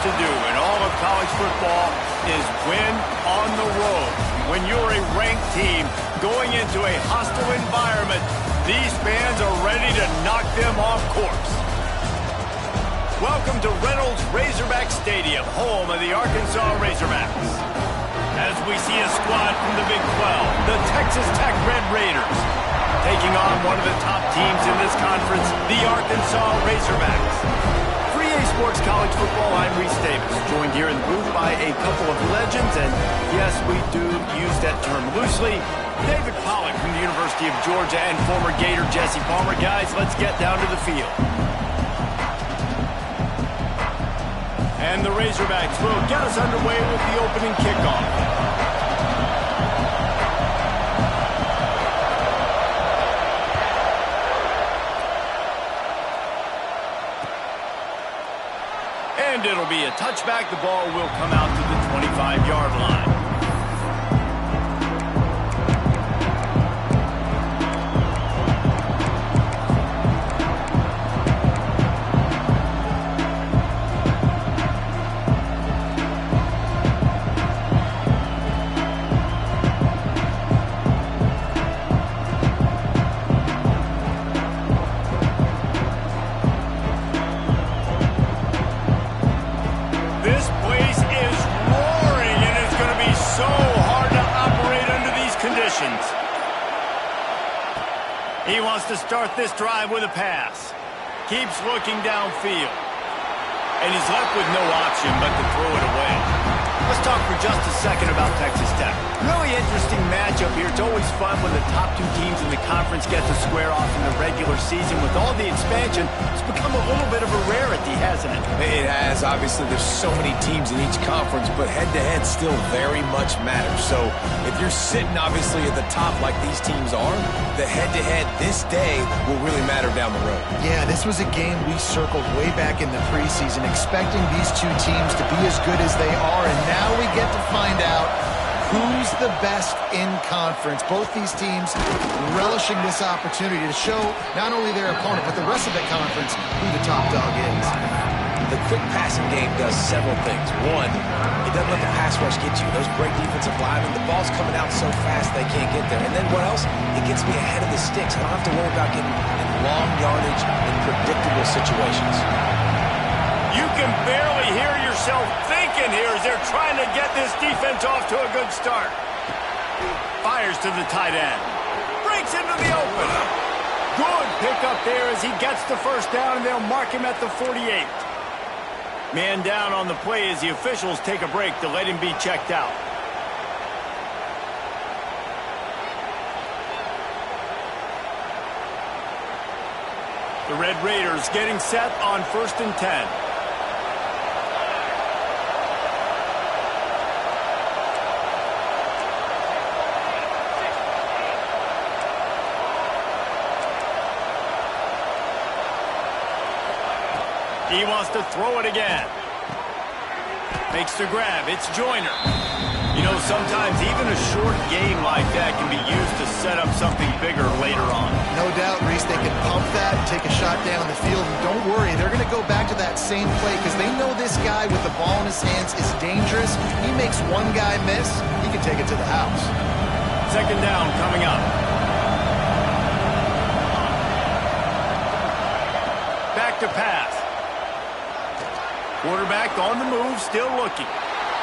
to do in all of college football is win on the road. When you're a ranked team going into a hostile environment, these fans are ready to knock them off course. Welcome to Reynolds Razorback Stadium, home of the Arkansas Razorbacks. As we see a squad from the Big 12, the Texas Tech Red Raiders, taking on one of the top teams in this conference, the Arkansas Razorbacks. For EA Sports College Football, I'm Reese Davis, joined here in the booth by a couple of legends, and yes, we do use that term loosely. David Pollack from the University of Georgia and former Gator Jesse Palmer. Guys, let's get down to the field. And the Razorbacks will get us underway with the opening kickoff. And it'll be a touchback. The ball will come out to the 25-yard line. He wants to start this drive with a pass. Keeps looking downfield. And he's left with no option but to throw it away. Let's talk for just a second about Texas Tech. Really interesting matchup here. It's always fun when the top two teams in the conference get to square off in the regular season. With all the expansion, it's become a little bit of a rarity, hasn't it? It has. Obviously, there's so many teams in each conference, but head-to-head still very much matters. So if you're sitting, obviously, at the top like these teams are, the head-to-head this day will really matter down the road. Yeah, this was a game we circled way back in the preseason, expecting these two teams to be as good as they are, and now we get to find out who's the best in conference. Both these teams relishing this opportunity to show not only their opponent, but the rest of the conference who the top dog is. The quick passing game does several things. One, it doesn't let the pass rush get you. Those great defensive linemen, the ball's coming out so fast they can't get there. And then what else? It gets me ahead of the sticks. I don't have to worry about getting in long yardage in predictable situations. You can barely hear yourself thinking here as they're trying to get this defense off to a good start. Fires to the tight end. Breaks into the open. Good pickup there as he gets the first down, and they'll mark him at the 48. Man down on the play as the officials take a break to let him be checked out. The Red Raiders getting set on 1st and 10. He wants to throw it again. Makes the grab. It's Joyner. You know, sometimes even a short game like that can be used to set up something bigger later on. No doubt, Reese, they can pump that and take a shot down the field. And don't worry, they're going to go back to that same play because they know this guy with the ball in his hands is dangerous. He makes one guy miss, he can take it to the house. 2nd down coming up. Back to pass. Quarterback on the move, still looking.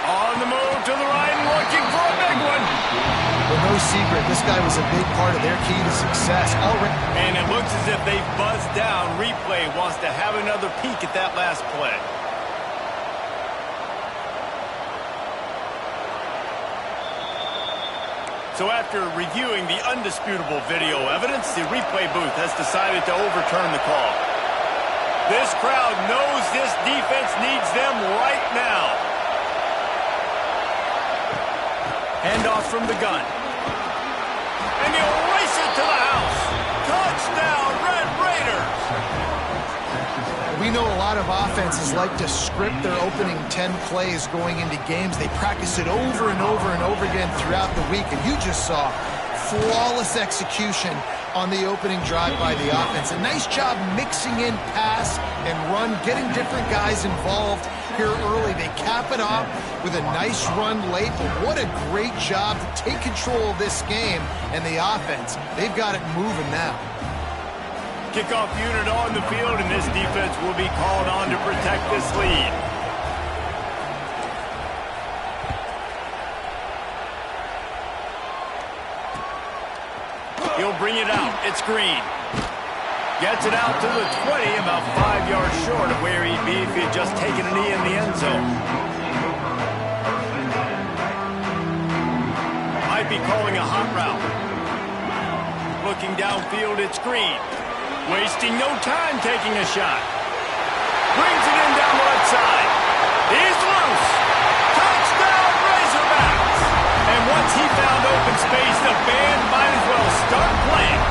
On the move to the right, looking for a big one. Well, no secret, this guy was a big part of their key to success. And it looks as if they buzzed down. Replay wants to have another peek at that last play. So after reviewing the undisputable video evidence, the replay booth has decided to overturn the call. This crowd knows this defense needs them right now. Handoff from the gun. And he'll race it to the house. Touchdown, Red Raiders. We know a lot of offenses like to script their opening 10 plays going into games. They practice it over and over and over again throughout the week, and you just saw flawless execution on the opening drive by the offense. A nice job mixing in pass and run, getting different guys involved here early. They cap it off with a nice run late, but what a great job to take control of this game. And the offense, they've got it moving now. Kickoff unit on the field, and this defense will be called on to protect this lead. He'll bring it out. It's Green. Gets it out to the 20, about 5 yards short of where he'd be if he had just taken a knee in the end zone. Might be calling a hot route. Looking downfield, it's Green. Wasting no time taking a shot. Brings it in down the left side. He's loose. Touchdown, Razorbacks. And once he found open space, the band might as well start playing.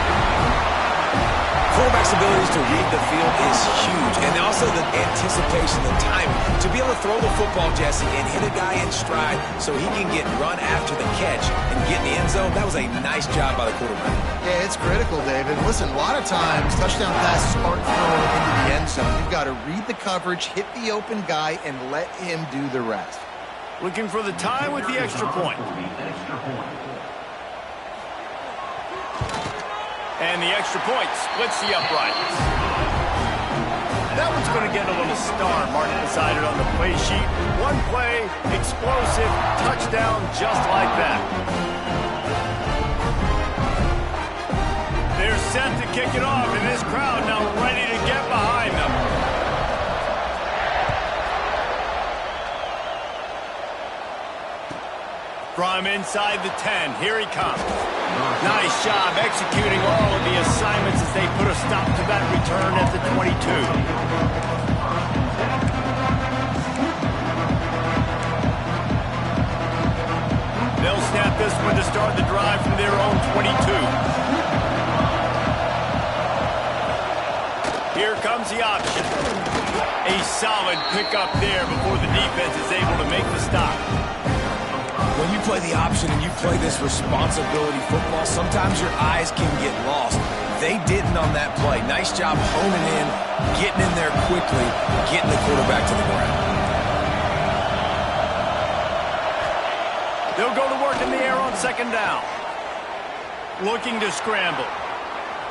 Quarterback's abilities to read the field is huge, and also the anticipation, the timing. To be able to throw the football, Jesse, and hit a guy in stride so he can get run after the catch and get in the end zone, that was a nice job by the quarterback. Yeah, it's critical, David. Listen, a lot of times, touchdown passes aren't thrown into the end zone. You've got to read the coverage, hit the open guy, and let him do the rest. Looking for the tie with the extra point. And the extra point splits the uprights. That one's going to get a little star marked beside it on the play sheet. One play, explosive, touchdown, just like that. They're set to kick it off, and this crowd now ready to get behind them. From inside the 10, here he comes. Nice job executing all of the assignments as they put a stop to that return at the 22. They'll snap this one to start the drive from their own 22. Here comes the option. A solid pickup there before the defense is able to make the stop. When you play the option and you play this responsibility football, sometimes your eyes can get lost. They didn't on that play. Nice job honing in, getting in there quickly, getting the quarterback to the ground. They'll go to work in the air on second down. Looking to scramble.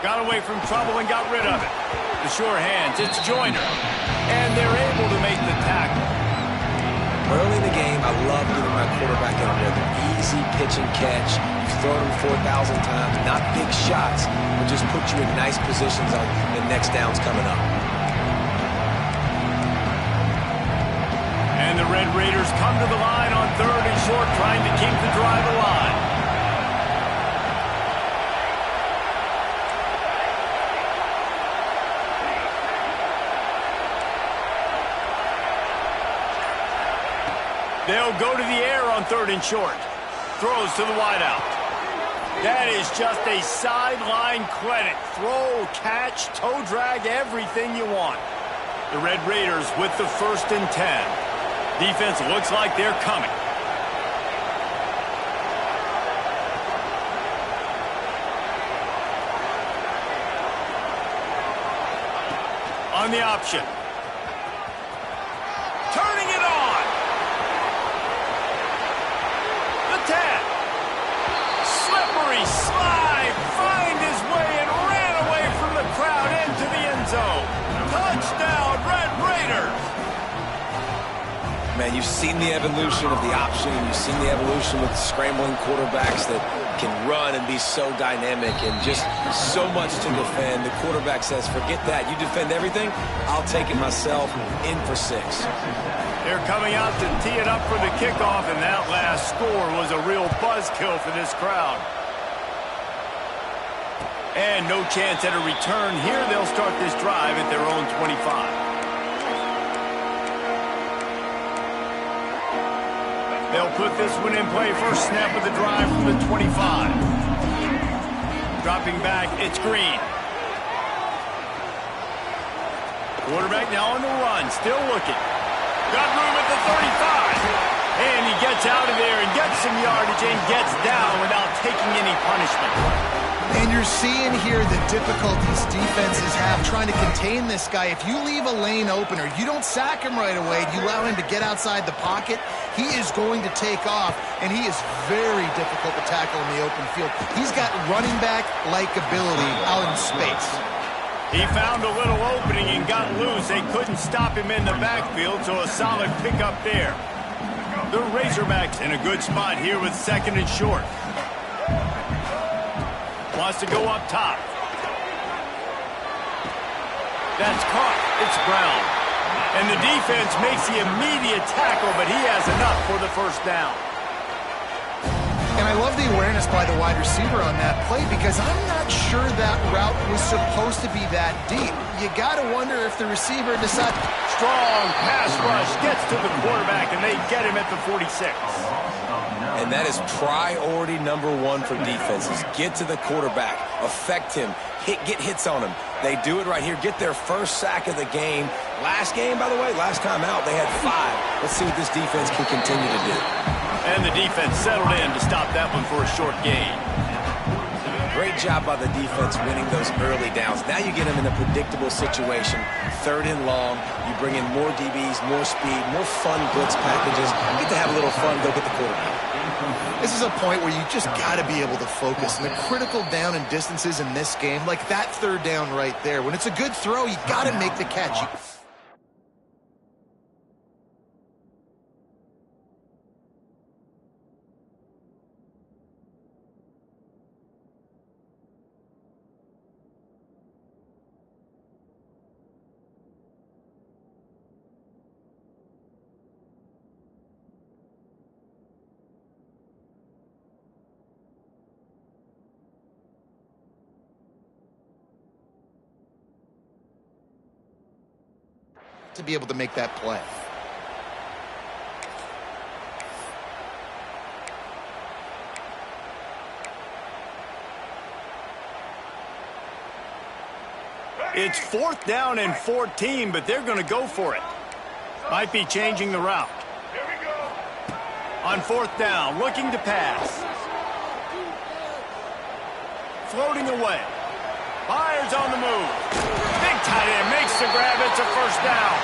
Got away from trouble and got rid of it. The sure hands, it's Joyner. And they're able to make the tackle. Early in the game, I love getting my quarterback in a rhythm. Easy pitch and catch. You've thrown him 4,000 times. Not big shots, but just put you in nice positions on the next downs coming up. And the Red Raiders come to the line on third and short, trying to keep the drive alive. They'll go to the air on third and short. Throws to the wideout. That is just a sideline credit. Throw, catch, toe drag, everything you want. The Red Raiders with the 1st and 10. Defense looks like they're coming. On the option. Turning it on. The 10. Slippery slide. Find his way and ran away from the crowd into the end zone. Touchdown, Red Raiders. Man, you've seen the evolution of the option. You've seen the evolution with scrambling quarterbacks that can run and be so dynamic and just so much to defend. The quarterback says, forget that. You defend everything, I'll take it myself. In for 6. They're coming out to tee it up for the kickoff, and that last score was a real buzzkill for this crowd. And no chance at a return here. They'll start this drive at their own 25. They'll put this one in play. First snap of the drive from the 25. Dropping back, it's Green. Quarterback now on the run, still looking. Got room at the 35. And he gets out of there and gets some yardage and gets down without taking any punishment. punishment. And you're seeing here the difficulties defenses have trying to contain this guy. If you leave a lane open or you don't sack him right away, you allow him to get outside the pocket, he is going to take off, and he is very difficult to tackle in the open field. He's got running back-like ability out in space. He found a little opening and got loose. They couldn't stop him in the backfield, so a solid pickup there. The Razorbacks in a good spot here with 2nd and short. Wants to go up top. That's caught. It's Brown. And the defense makes the immediate tackle, but he has enough for the first down. And I love the awareness by the wide receiver on that play because I'm not sure that route was supposed to be that deep. You got to wonder if the receiver decided. Strong pass rush gets to the quarterback, and they get him at the 46. And that is priority number 1 for defenses. Get to the quarterback, affect him, get hits on him. They do it right here, get their first sack of the game. Last game, by the way, last time out, they had 5. Let's see what this defense can continue to do. And the defense settled in to stop that one for a short gain. Great job by the defense winning those early downs. Now you get them in a predictable situation. 3rd and long. You bring in more DBs, more speed, more fun blitz packages. You get to have a little fun, go get the quarterback. This is a point where you just got to be able to focus. And the critical down and distances in this game, like that 3rd down right there, when it's a good throw, you got to make the catch. To be able to make that play. It's 4th down and 14, but they're going to go for it. Might be changing the route. On 4th down, looking to pass. Floating away. Fires on the move. Big tight end makes the grab. It's a first down.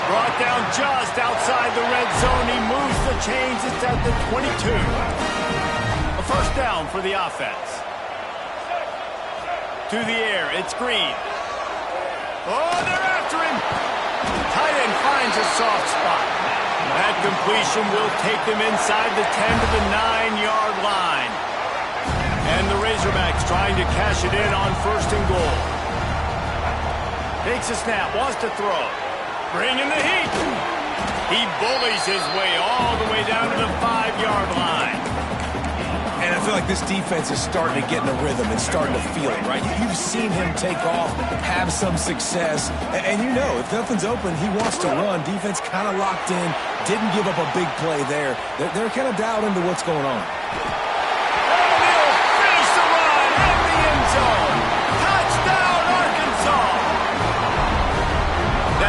Brought down just outside the red zone. He moves the chains. It's at the 22. A first down for the offense. To the air. It's Green. Oh, they're after him. Tight end finds a soft spot. That completion will take them inside the 10 to the 9-yard line. And the Razorbacks trying to cash it in on 1st and goal. Takes a snap, wants to throw. Bring in the heat. He bullies his way all the way down to the 5-yard line. And I feel like this defense is starting to get in a rhythm and starting to feel it, right? You've seen him take off, have some success. And you know, if nothing's open, he wants to run. Defense kind of locked in, didn't give up a big play there. They're kind of dialed into what's going on.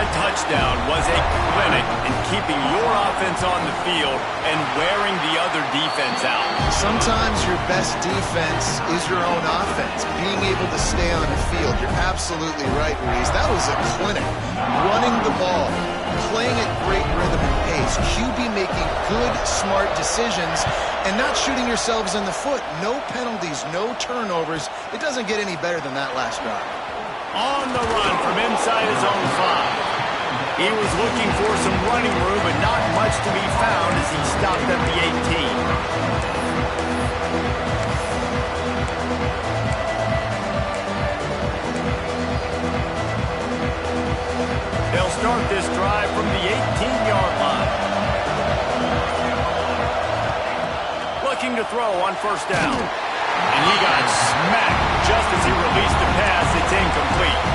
Touchdown was a clinic in keeping your offense on the field and wearing the other defense out. Sometimes your best defense is your own offense, being able to stay on the field. You're absolutely right, Ruiz. That was a clinic. Running the ball, playing at great rhythm and pace, QB making good, smart decisions, and not shooting yourselves in the foot. No penalties, no turnovers. It doesn't get any better than that last drive. On the run from inside his own 5. He was looking for some running room, but not much to be found as he stopped at the 18. They'll start this drive from the 18-yard line. Looking to throw on 1st down. And he got smacked just as he released the pass. It's incomplete.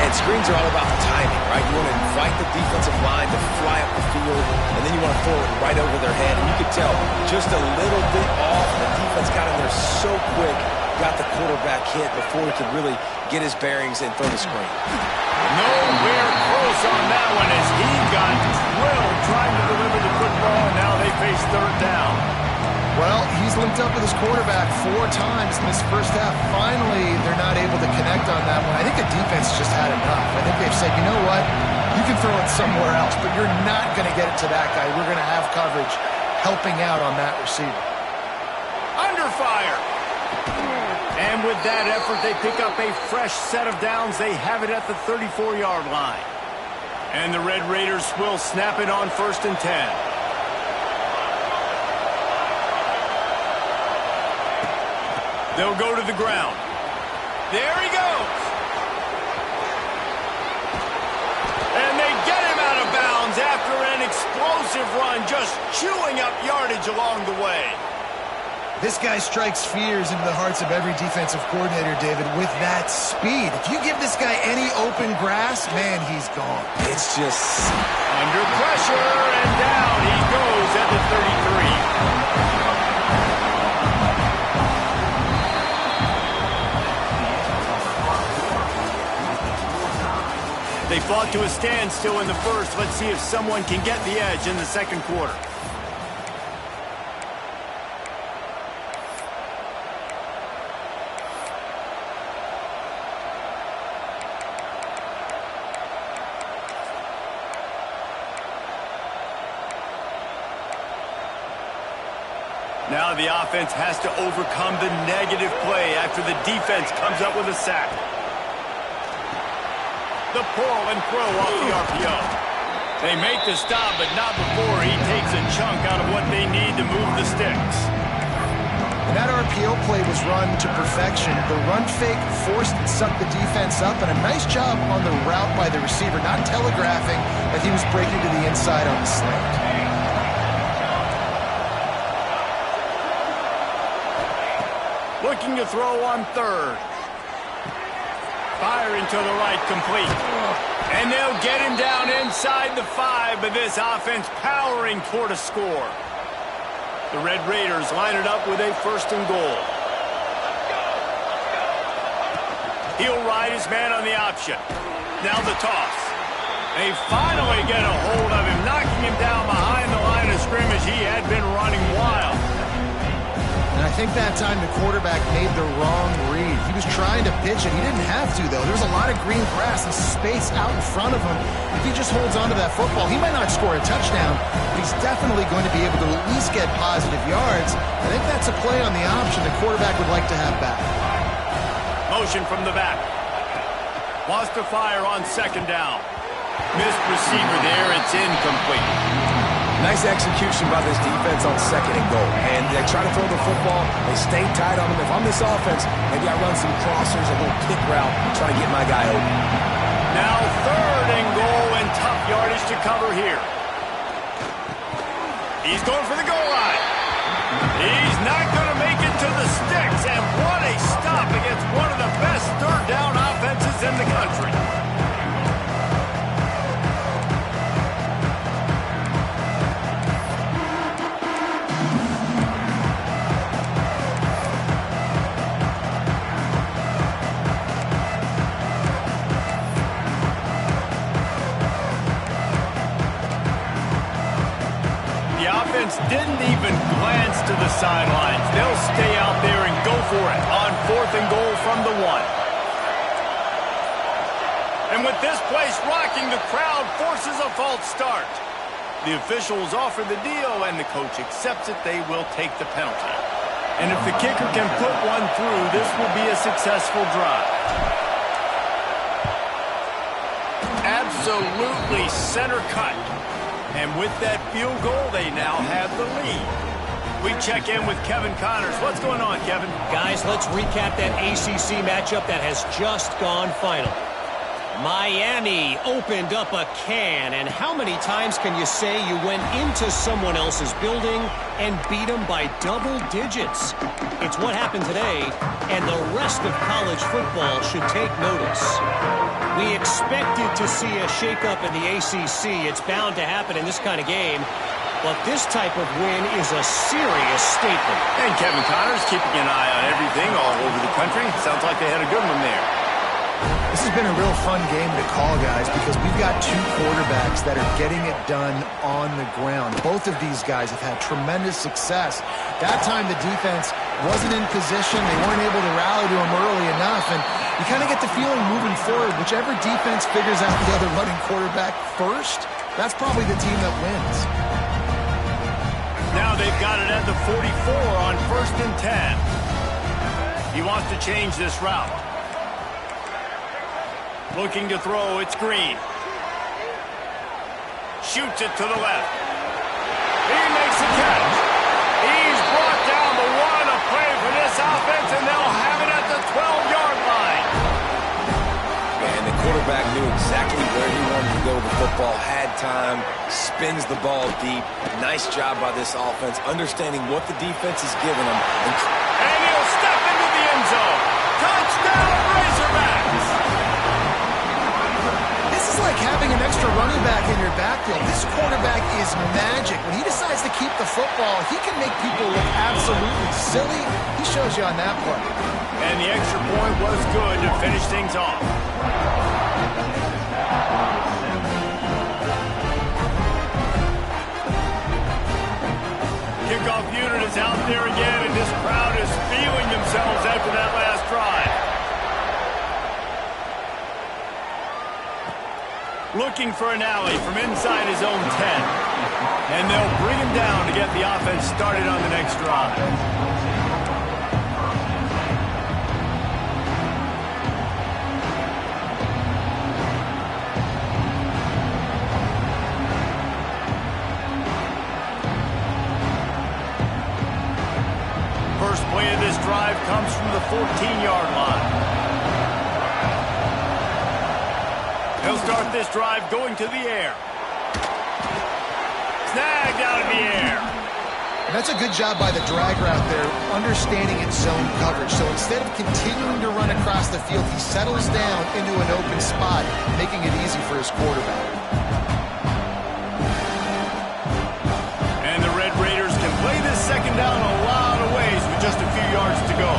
And screens are all about the timing, right? You want to invite the defensive line to fly up the field, and then you want to throw it right over their head. And you could tell just a little bit off. The defense got in there so quick, got the quarterback hit before he could really get his bearings and throw the screen. Nowhere close on that one as he got drilled trying to deliver the football, and now they face 3rd down. Well, he's linked up with his quarterback 4 times in this first half. Finally, they're not able to connect on that one. I think the defense just had enough. I think they've said, you know what? You can throw it somewhere else, but you're not going to get it to that guy. We're going to have coverage helping out on that receiver. Under fire. And with that effort, they pick up a fresh set of downs. They have it at the 34-yard line. And the Red Raiders will snap it on 1st and 10. They'll go to the ground. There he goes. And they get him out of bounds after an explosive run, just chewing up yardage along the way. This guy strikes fears into the hearts of every defensive coordinator, David, with that speed. If you give this guy any open grass, man, he's gone. It's just under pressure, and down he goes at the 33. They fought to a standstill in the first. Let's see if someone can get the edge in the second quarter. Now the offense has to overcome the negative play after the defense comes up with a sack. The pull and throw off the RPO. They make the stop, but not before he takes a chunk out of what they need to move the sticks. And that RPO play was run to perfection. The run fake forced and sucked the defense up, and a nice job on the route by the receiver, not telegraphing that he was breaking to the inside on the slant. Looking to throw on 3rd. Firing to the right, complete. And they'll get him down inside the 5, but this offense powering toward a score. The Red Raiders line it up with a 1st and goal. He'll ride his man on the option. Now the toss. They finally get a hold of him, knocking him down behind the line of scrimmage. He had been running wild. And I think that time the quarterback made the wrong read. He was trying to pitch it. He didn't have to, though. There was a lot of green grass and space out in front of him. If he just holds onto that football, he might not score a touchdown, but he's definitely going to be able to at least get positive yards. I think that's a play on the option the quarterback would like to have back. Motion from the back. Lost to fire on 2nd down. Missed receiver there. It's incomplete. nice execution by this defense on 2nd and goal. And they try to throw the football. They stay tight on them. If I'm this offense, maybe I run some crossers, a little kick route, try to get my guy open. Now 3rd and goal and tough yardage to cover here. He's going for the goal line. He's not going to make it to the sticks. And what a stop against one of the best 3rd down offenses in the country. Didn't even glance to the sidelines. They'll stay out there and go for it on 4th and goal from the 1. And with this place rocking, the crowd forces a false start. The officials offer the deal, and the coach accepts it. They will take the penalty. And if the kicker can put one through, this will be a successful drive. Absolutely center cut. And with that field goal, they now have the lead. We check in with Kevin Connors. What's going on, Kevin? Guys, let's recap that ACC matchup that has just gone final. Miami opened up a can, and how many times can you say you went into someone else's building and beat them by double digits? It's what happened today, and the rest of college football should take notice. We expected to see a shakeup in the ACC. It's bound to happen in this kind of game. But this type of win is a serious statement. And Kevin Connors keeping an eye on everything all over the country. Sounds like they had a good one there. This has been a real fun game to call, guys, because we've got two quarterbacks that are getting it done on the ground. Both of these guys have had tremendous success. That time the defense wasn't in position. They weren't able to rally to him early enough, and you kind of get the feeling moving forward, whichever defense figures out the other running quarterback first, that's probably the team that wins. Now they've got it at the 44 on 1st and 10. He wants to change this route. Looking to throw, it's Green. Shoots it to the left. He makes the catch. He's brought down the one, a play for this offense, and they'll have it at the 12-yard line. And the quarterback knew exactly where he wanted to go with the football, had time, spins the ball deep. Nice job by this offense, understanding what the defense is giving them. And he'll step into the end zone. Touchdown, Razorbacks! This is like having an extra running back in your backfield. This quarterback is magic. When he decides to keep the football, he can make people look absolutely silly. He shows you on that play. And the extra point was good to finish things off. Kickoff unit is out there again, and this crowd is feeling themselves after that last drive. Looking for an alley from inside his own 10. And they'll bring him down to get the offense started on the next drive. First play of this drive comes from the 14-yard line. He'll start this drive going to the air. Snagged out of the air. And that's a good job by the drag route there, understanding its zone coverage. So instead of continuing to run across the field, he settles down into an open spot, making it easy for his quarterback. And the Red Raiders can play this second down a lot of ways with just a few yards to go.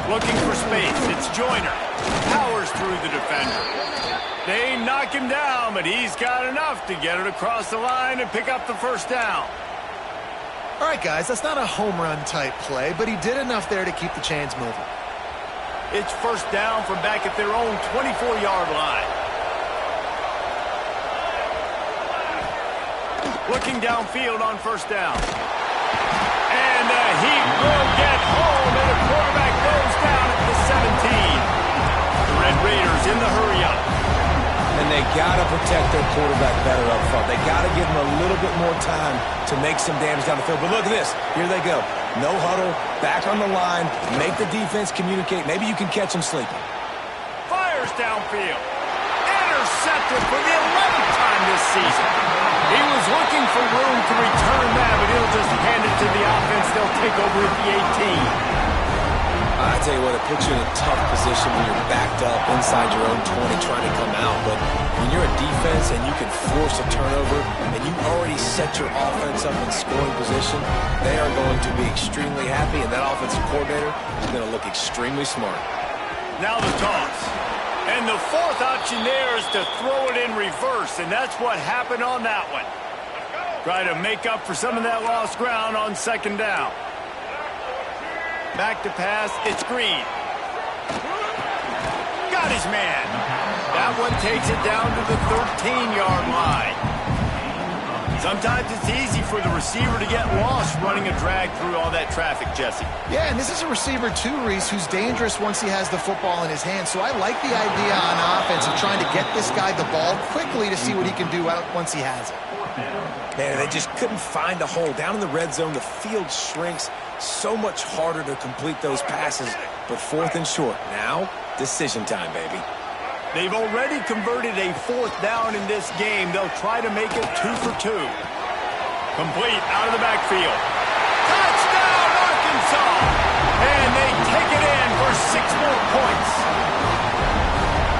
Looking for space, it's Joyner. Powers through the defender. They knock him down, but he's got enough to get it across the line and pick up the first down. All right, guys, that's not a home run type play, but he did enough there to keep the chains moving. It's first down from back at their own 24-yard line. Looking downfield on first down. And he will get home, and the quarterback goes down at the 17. The Red Raiders in the hurry-up. And they got to protect their quarterback better up front. They got to give him a little bit more time to make some damage down the field. But look at this. Here they go. No huddle, back on the line, make the defense communicate. Maybe you can catch him sleeping. Fires downfield. Intercepted for the 11th time this season. He was looking for room to return that, but he'll just hand it to the offense. They'll take over at the 18. I tell you what, it puts you in a tough position when you're backed up inside your own 20 trying to come out. But when you're a defense and you can force a turnover and you already set your offense up in scoring position, they are going to be extremely happy, and that offensive coordinator is going to look extremely smart. Now the toss. And the fourth option there is to throw it in reverse, and that's what happened on that one. Try to make up for some of that lost ground on second down. Back to pass, it's Green. Got his man. That one takes it down to the 13-yard line. Sometimes it's easy for the receiver to get lost running a drag through all that traffic, Jesse. Yeah, and this is a receiver too, Reese, who's dangerous once he has the football in his hands. So I like the idea on offense of trying to get this guy the ball quickly to see what he can do out once he has it. Man, they just couldn't find a hole. Down in the red zone, the field shrinks. So much harder to complete those passes, but fourth and short. Now, decision time, baby. They've already converted a fourth down in this game. They'll try to make it 2 for 2. Complete out of the backfield. Touchdown, Arkansas! And they take it in for 6 more points.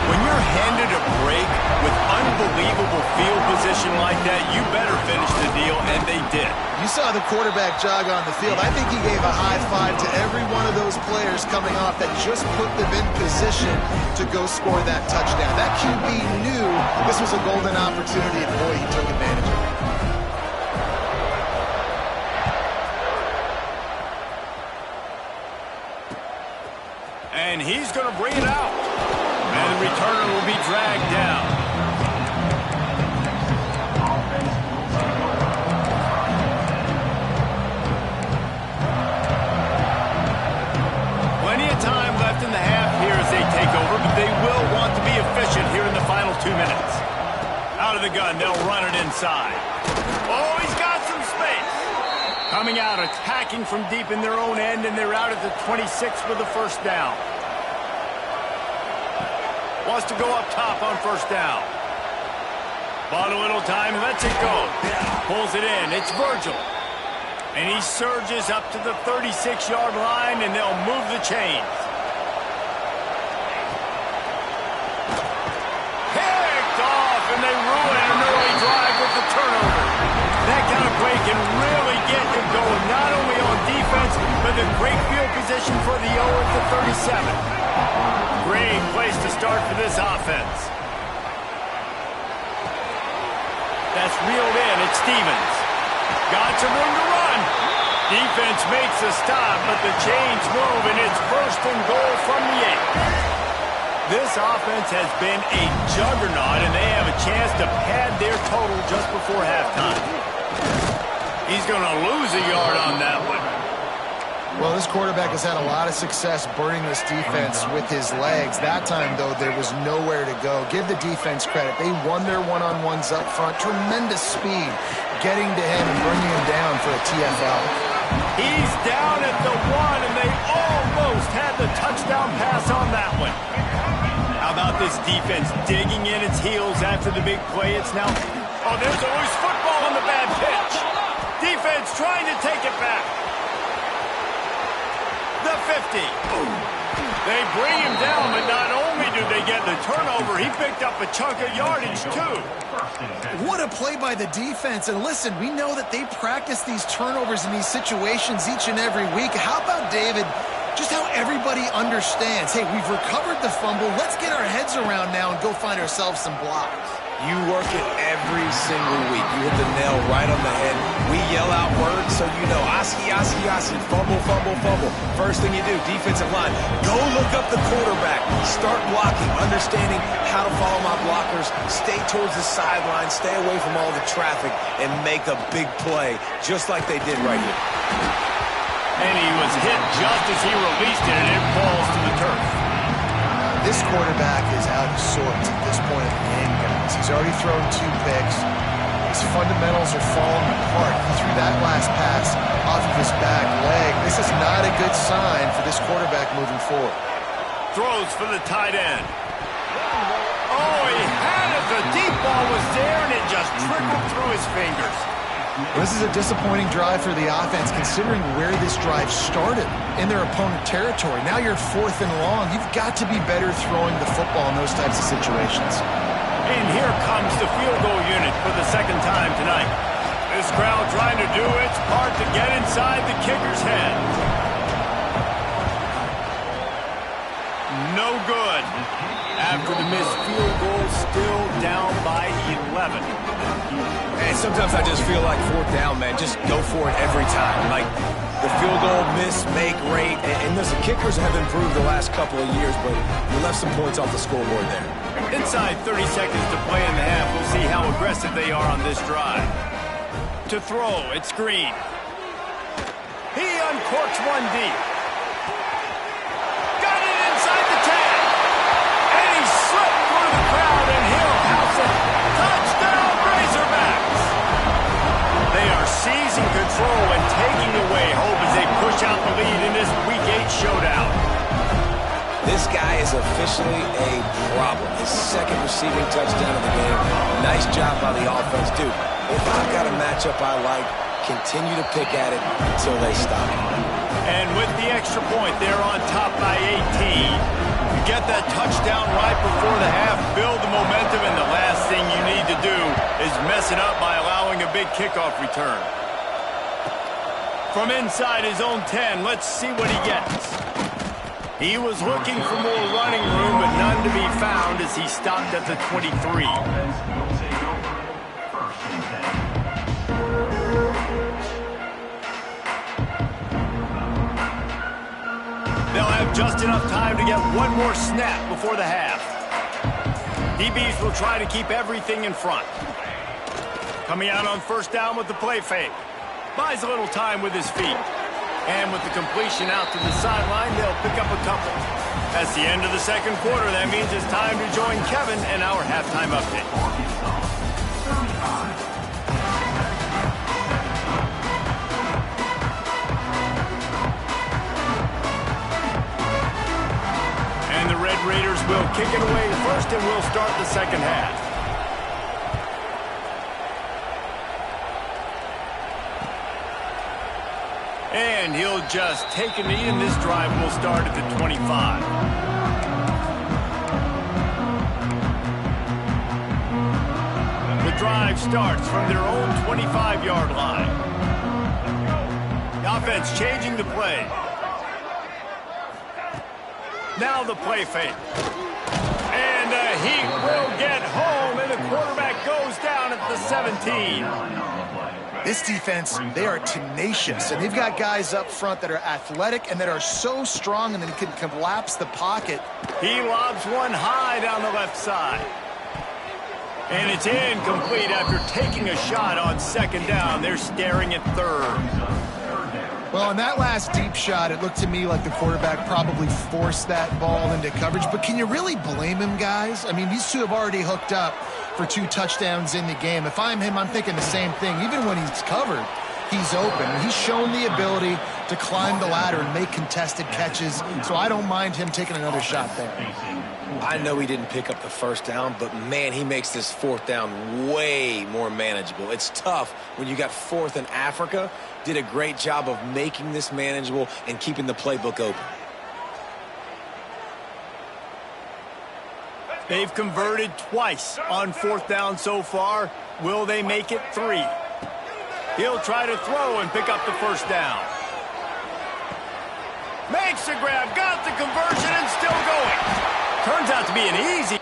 When you're handed a break with unbelievable field position like that, you better finish the deal, and they did. You You saw the quarterback jog on the field. I think he gave a high five to every one of those players coming off that just put them in position to go score that touchdown. That QB knew this was a golden opportunity, and boy, he took advantage of it. And he's going to bring it out. And the returner will be dragged down. Plenty of time left in the half here as they take over, but they will want to be efficient here in the final 2 minutes. Out of the gun, they'll run it inside. Oh, he's got some space. Coming out, attacking from deep in their own end, and they're out at the 26 for the first down. Wants to go up top on first down. Bought a little time, lets it go. Pulls it in, it's Virgil. And he surges up to the 36-yard line, and they'll move the chains. Picked off, and they ruin an early drive with the turnover. That kind of play can really get you going, not only on defense, but the great field position for the 0 at the 37. Great place to start for this offense. That's reeled in. It's Stevens. Got some room to run. Defense makes a stop, but the chains move, and it's first and goal from the 8. This offense has been a juggernaut, and they have a chance to pad their total just before halftime. He's going to lose a yard on that one. Well, this quarterback has had a lot of success burning this defense with his legs. That time, though, there was nowhere to go. Give the defense credit. They won their one-on-ones up front. Tremendous speed getting to him and bringing him down for a TFL. He's down at the 1, and they almost had the touchdown pass on that one. How about this defense digging in its heels after the big play? It's now... Oh, there's a loose football on the bad pitch. Defense trying to take it back. The 50. They bring him down, but not only do they get the turnover, he picked up a chunk of yardage, too. What a play by the defense. And listen, we know that they practice these turnovers in these situations each and every week. How about, David, just how everybody understands, hey, we've recovered the fumble. Let's get our heads around now and go find ourselves some blocks. You work it every single week. You hit the nail right on the head. We yell out words so you know. Oski, Oski, Oski. Fumble, fumble, fumble. First thing you do, defensive line. Go look up the quarterback. Start blocking. Understanding how to follow my blockers. Stay towards the sideline. Stay away from all the traffic. And make a big play just like they did right here. And he was hit just as he released it, and it falls to the turf. This quarterback is out of sorts at this point in the game, guys. He's already thrown 2 picks. His fundamentals are falling apart. He threw that last pass off of his back leg. This is not a good sign for this quarterback moving forward. Throws for the tight end. Oh, he had it. The deep ball was there, and it just trickled through his fingers. This is a disappointing drive for the offense, considering where this drive started in their opponent territory. Now you're 4th and long. You've got to be better throwing the football in those types of situations. And here comes the field goal unit for the second time tonight. This crowd trying to do its part to get inside the kicker's head. No good. After the missed field goal, still down by 11. And sometimes I just feel like 4th down, man. Just go for it every time. Like the field goal miss, make, rate. And listen, kickers have improved the last couple of years, but you left some points off the scoreboard there. Inside 30 seconds to play in the half. We'll see how aggressive they are on this drive. To throw, it's Green. He uncorks one deep. Got it inside the 10. And he slipped through the crowd, and he'll house it. Touchdown, Razorbacks! They are seizing control and taking away hope as they push out the lead in this Week 8 showdown. This guy is officially a problem. His 2nd receiving touchdown of the game. Nice job by the offense. Dude, if I've got a matchup I like, continue to pick at it until they stop. And with the extra point, they're on top by 18. You get that touchdown right before the half, build the momentum, and the last thing you need to do is mess it up by allowing a big kickoff return. From inside his own 10, let's see what he gets. He was looking for more running room, but none to be found as he stopped at the 23. They'll have just enough time to get one more snap before the half. DBs will try to keep everything in front. Coming out on first down with the play fake. Buys a little time with his feet. And with the completion out to the sideline, they'll pick up a couple. That's the end of the second quarter. That means it's time to join Kevin and our halftime update. And the Red Raiders will kick it away first, and we'll start the second half. And he'll just take a knee, and this drive will start at the 25. The drive starts from their own 25-yard line. The offense changing the play. Now the play fake. And he will get home, and the quarterback goes down at the 17. This defense, they are tenacious, and they've got guys up front that are athletic and that are so strong and that can collapse the pocket. He lobs one high down the left side. And it's incomplete after taking a shot on second down. They're staring at third. Well, on that last deep shot, it looked to me like the quarterback probably forced that ball into coverage. But can you really blame him, guys? I mean, these two have already hooked up for 2 touchdowns in the game. If I'm him, I'm thinking the same thing. Even when he's covered, he's open. He's shown the ability to climb the ladder and make contested catches, so I don't mind him taking another shot there. I know he didn't pick up the first down, but, man, he makes this fourth down way more manageable. It's tough when you got fourth in Africa. Did a great job of making this manageable and keeping the playbook open. They've converted twice on fourth down so far. Will they make it 3? He'll try to throw and pick up the first down. Makes the grab, got the conversion, and still going. Turns out to be an easy...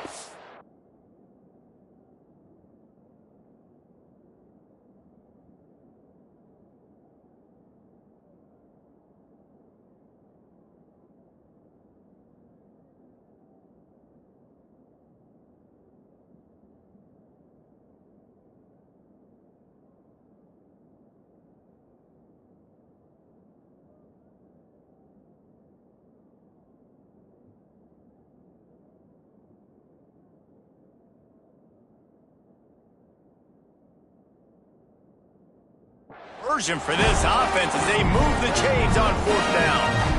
version for this offense as they move the chains on fourth down.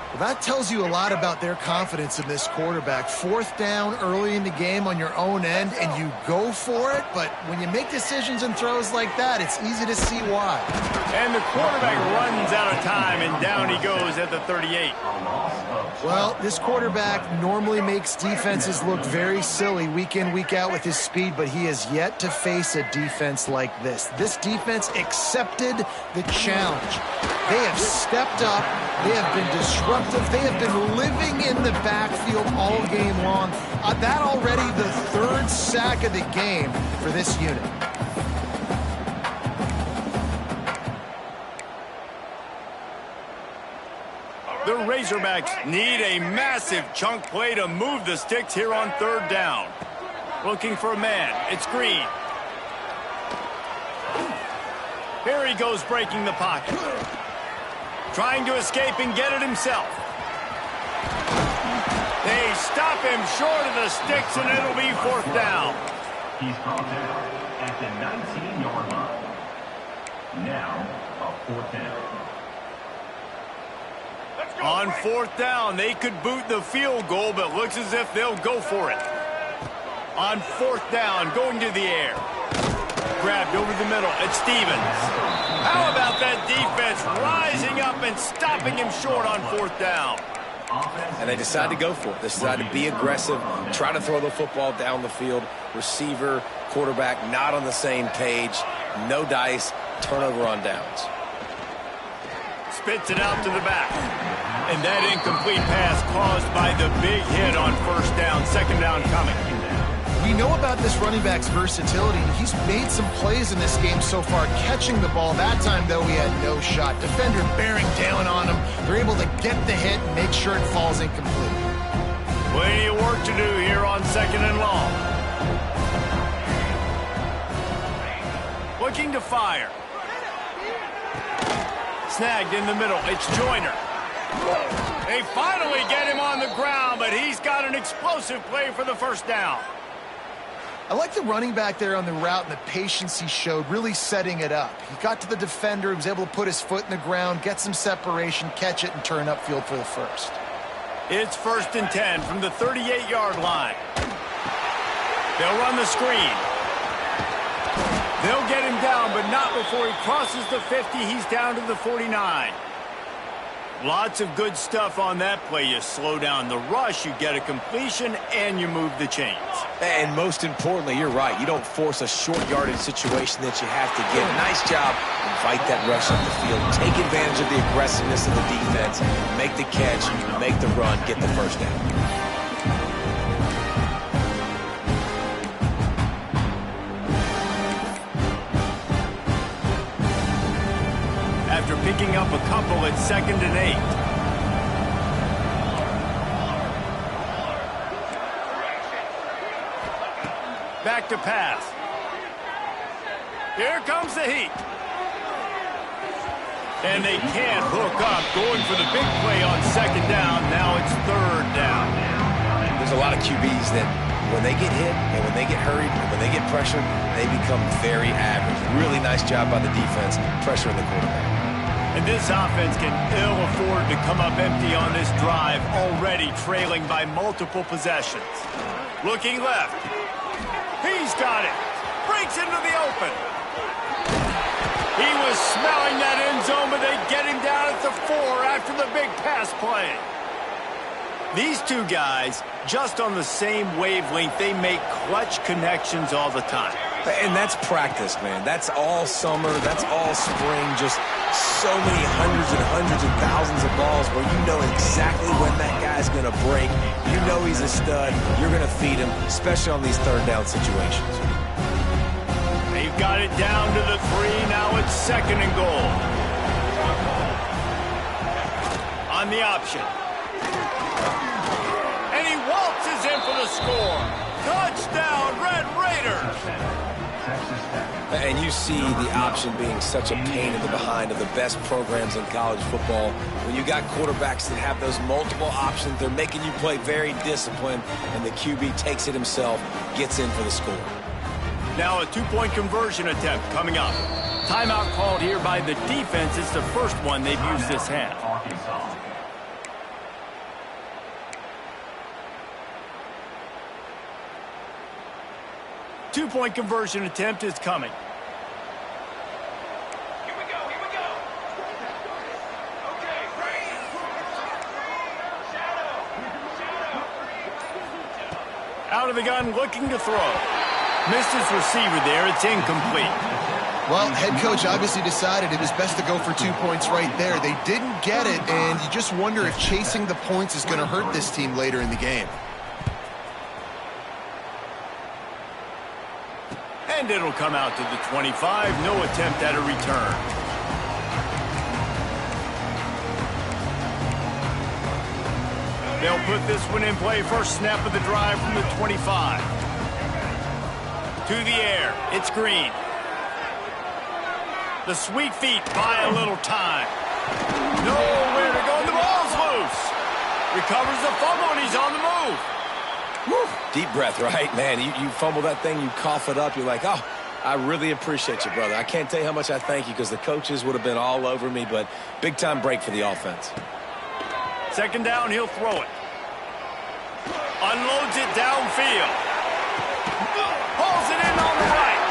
Well, that tells you a lot about their confidence in this quarterback. Fourth down early in the game on your own end, and you go for it, but when you make decisions and throws like that, it's easy to see why. And the quarterback runs out of time, and down he goes at the 38. Well, this quarterback normally makes defenses look very silly week in, week out with his speed, but he has yet to face a defense like this. This defense accepted the challenge. They have stepped up. They have been disruptive. They have been living in the backfield all game long. That already the 3rd sack of the game for this unit. The Razorbacks need a massive chunk play to move the sticks here on 3rd down. Looking for a man. It's Green. Here he goes breaking the pocket. Trying to escape and get it himself. They stop him short of the sticks, and it'll be 4th down. He's caught at the 19-yard line. Now, a 4th down. On 4th down, they could boot the field goal, but looks as if they'll go for it. On 4th down, going to the air. Grabbed over the middle. It's Stevens. How about that defense rising up and stopping him short on 4th down? And they decide to go for it. They decide to be aggressive, try to throw the football down the field. Receiver, quarterback not on the same page. No dice, turnover on downs. Spits it out to the back. And that incomplete pass caused by the big hit on first down. Second down coming. We know about this running back's versatility. He's made some plays in this game so far, catching the ball. That time, though, he had no shot. Defender bearing down on him. They're able to get the hit and make sure it falls incomplete. Plenty of work to do here on second and long. Looking to fire. Snagged in the middle. It's Joyner. They finally get him on the ground, but he's got an explosive play for the first down. I like the running back there on the route and the patience he showed, really setting it up. He got to the defender, he was able to put his foot in the ground, get some separation, catch it, and turn upfield for the first. It's 1st and 10 from the 38-yard line. They'll run the screen. They'll get him down, but not before he crosses the 50. He's down to the 49. Lots of good stuff on that play. You slow down the rush, you get a completion, and you move the chains. And most importantly, you're right. You don't force a short yardage situation that you have to get. Nice job. Invite that rush up the field. Take advantage of the aggressiveness of the defense. Make the catch, make the run, get the first down. After picking up a couple at 2nd and 8. Back to pass. Here comes the heat. And they can't hook up. Going for the big play on 2nd down. Now it's 3rd down. There's a lot of QBs that when they get hit and when they get hurried and when they get pressured, they become very average. Really nice job by the defense, pressuring the quarterback. And this offense can ill afford to come up empty on this drive, already trailing by multiple possessions. Looking left. He's got it. Breaks into the open. He was smelling that end zone, but they get him down at the 4 after the big pass play. These two guys, just on the same wavelength, they make clutch connections all the time. And that's practice, man. That's all summer. That's all spring. Just so many hundreds and thousands of balls where you know exactly when that guy's going to break. You know he's a stud. You're going to feed him, especially on these 3rd down situations. They've got it down to the 3. Now it's 2nd and goal. On the option. And he waltzes in for the score. Touchdown, Red Raiders. And you see the option being such a pain in the behind of the best programs in college football. When you got quarterbacks that have those multiple options, they're making you play very disciplined, and the QB takes it himself, gets in for the score. Now a 2-point conversion attempt coming up. Timeout called here by the defense. It's the first one they've used this half. Arkansas. 2-point conversion attempt is coming. Here we go. Okay, ready. Shadow. Out of the gun, looking to throw. Missed his receiver there. It's incomplete. Well, head coach obviously decided it was best to go for 2 points right there. They didn't get it, and you just wonder if chasing the points is going to hurt this team later in the game. And it'll come out to the 25. No attempt at a return. They'll put this one in play. First snap of the drive from the 25. To the air. It's Green. The sweet feet buy a little time. Nowhere to go. The ball's loose. Recovers the fumble, and he's on the move. Woo. Deep breath, right? Man, you fumble that thing, you cough it up, you're like, oh, I really appreciate you, brother. I can't tell you how much I thank you because the coaches would have been all over me, but big-time break for the offense. 2nd down, he'll throw it. Unloads it downfield. Hauls it in on the right.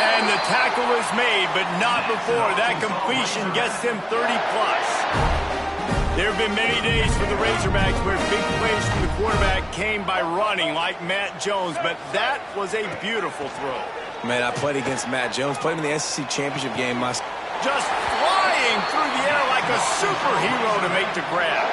And the tackle is made, but not before that completion gets them 30-plus. There have been many days for the Razorbacks where big plays from the quarterback came by running like Matt Jones, but that was a beautiful throw. Man, I played against Matt Jones, played him in the SEC championship game my just flying through the air like a superhero to make the grab.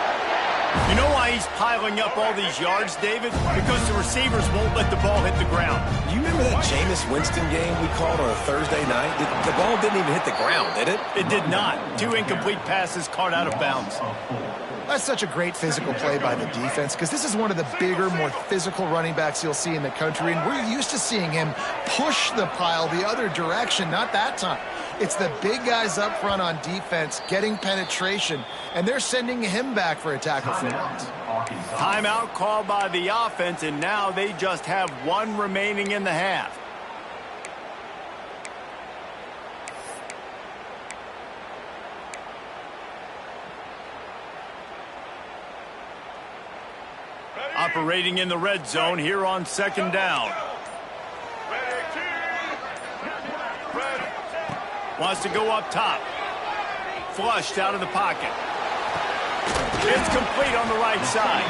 You know why he's piling up all these yards, David? Because the receivers won't let the ball hit the ground. Do you remember that Jameis Winston game we called on a Thursday night? The ball didn't even hit the ground, did it? It did not. 2 incomplete passes caught out of bounds. That's such a great physical play by the defense because this is one of the bigger, more physical running backs you'll see in the country, and we're used to seeing him push the pile the other direction, not that time. It's the big guys up front on defense getting penetration, and they're sending him back for a tackle for loss. Timeout called by the offense, and now they just have 1 remaining in the half. Operating in the red zone here on 2nd down. Wants to go up top. Flushed out of the pocket. It's complete on the right side.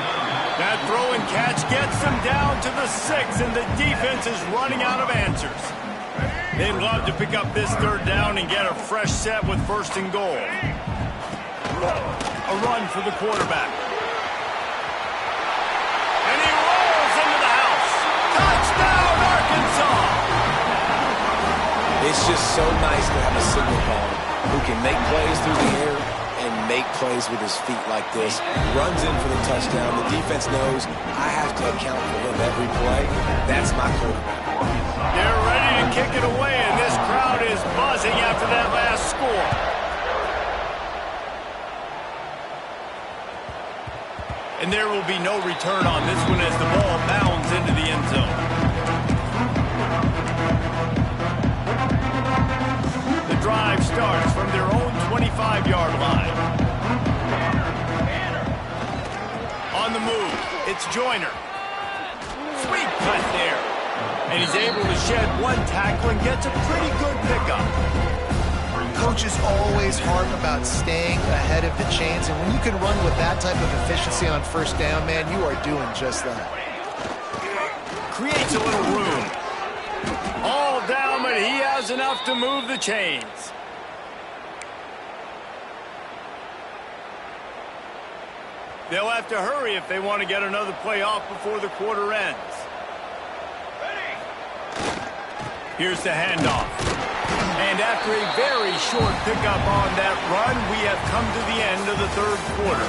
That throw and catch gets them down to the 6, and the defense is running out of answers. They'd love to pick up this 3rd down and get a fresh set with 1st and goal. A run for the quarterback. It's just so nice to have a signal caller who can make plays through the air and make plays with his feet like this. Runs in for the touchdown. The defense knows I have to account for him every play. That's my quarterback. They're ready to kick it away, and this crowd is buzzing after that last score. And there will be no return on this one as the ball bounds into the end zone. Drive starts from their own 25-yard line. On the move, it's Joyner. Sweet cut there. And he's able to shed 1 tackle and gets a pretty good pickup. Coaches always harp about staying ahead of the chains, and when you can run with that type of efficiency on 1st down, man, you are doing just that. Creates a little room. All down, but he has enough to move the chains. They'll have to hurry if they want to get another play off before the quarter ends. Here's the handoff. And after a very short pickup on that run, we have come to the end of the 3rd quarter.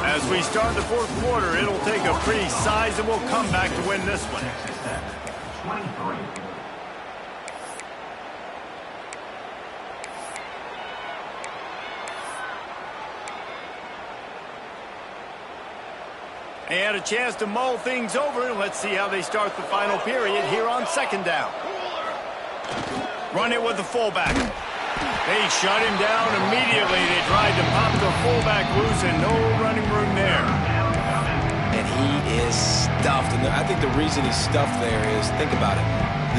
As we start the 4th quarter, it'll take a pretty sizable comeback to win this one. 23. They had a chance to mull things over, and let's see how they start the final period here on 2nd down. Run it with the fullback. They shut him down immediately. They tried to pop the fullback loose, and no running room there. And he is stuffed. And I think the reason he's stuffed there is, think about it.